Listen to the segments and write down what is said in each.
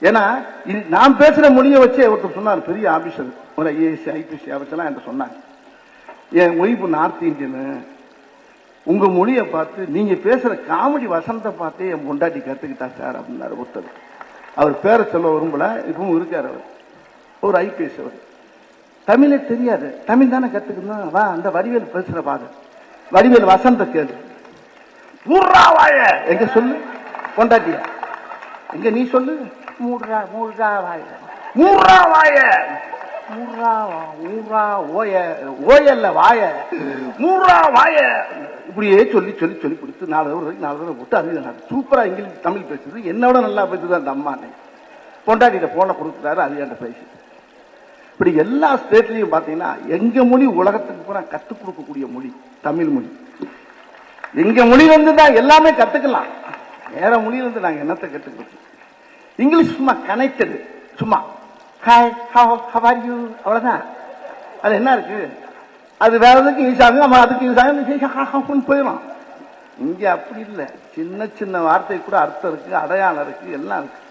ஏன்னா நான் பேசுற மொழியை வச்சு ஒருத்தர் சொன்னார், பெரிய ஆபீசர், ஒரு ஐஏஎஸ் ஐபிஎஸ் ஆபீசர்லாம் என்கிட்ட சொன்னாங்க, என் ஒய்ஃபு நார்த் இந்தியனு, உங்க மொழியை பார்த்து நீங்க பேசுற காமெடி வசனத்தை பார்த்தே என் பொண்டாட்டி கத்துக்கிட்டா சார் அப்படின்னாரு ஒருத்தர். அவர் பேரை சொல்ல விரும்பல, இப்பவும் இருக்காரு. அவர் ஒரு ஐபிஎஸ். அவர் தமிழே தெரியாது, தமிழ் தானே கத்துக்கணும். வா அந்த வடிவேல் பேசுற பாரு, வடிவேல் வசந்த கேளு. மூர்ரா வாய எங்க சொல்லு பொண்டாட்டியா, எங்க நீ சொல்லு. மூர்ரா மூர்ரா வாய, மூர்ரா வாய, மூர்ரா மூர்ரா ஓய, ஓயல்ல வாய, மூர்ரா வாய. இப்படியே சொல்லி சொல்லி சொல்லி கொடுத்து 4 வரைக்கும் 4 தடவை போட்டு அது சூப்பரா இங்கிலீஷ் தமிழ் பேசுது, என்னோட நல்லா பேசுது அந்த அம்மா. பொண்டாட்டிகிட்ட போன கொடுத்துட்டாரு, அது என்கிட்ட பேசி. இப்படி எல்லா ஸ்டேட்லையும் பார்த்தீங்கன்னா எங்க மொழி உலகத்துக்கு பூரா கற்றுக் கொடுக்கக்கூடிய மொழி தமிழ் மொழி. எங்க மொழியிலிருந்து தான் எல்லாமே கத்துக்கலாம், வேற மொழியிலிருந்து நாங்கள் என்னத்தை கற்றுக்கிறோம். இங்கிலீஷ் சும்மா கனெக்டடு, சும்மா ஹாய் ஹவ் ஆர் யூ, அவ்வளோதான். அது என்ன இருக்கு, அது வேற எதுக்கு யூஸ் ஆகுங்க, நம்ம அதுக்கு யூஸ் ஆகும் போயிடும். இங்க அப்படி இல்லை, சின்ன சின்ன வார்த்தை கூட அர்த்தம் இருக்கு, அடையாளம் இருக்கு, எல்லாம் இருக்கு.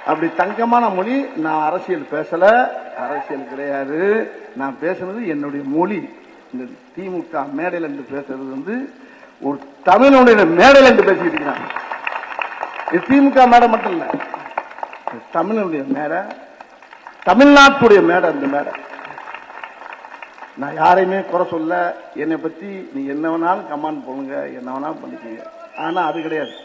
அப்படி தங்கமான மொழி. நான் அரசியல் பேசல, அரசியல் கிடையாது, நான் பேசுனது என்னுடைய மொழி. இந்த திமுக மேடையில் என்று பேசுறது ஒரு தமிழுடைய மேடையில் என்று பேசிட்டு இருக்கிறாங்க. இது திமுக மேடை மட்டும் இல்ல, தமிழுடைய மேடை, தமிழ்நாட்டுடைய மேடை. இந்த மேடை நான் யாரையுமே குறை சொல்ல, என்னை பத்தி நீ என்ன வேணாலும் கமெண்ட் பண்ணுங்க, என்ன வேணாலும் பண்ணிக்கீங்க, ஆனா அது கிடையாது.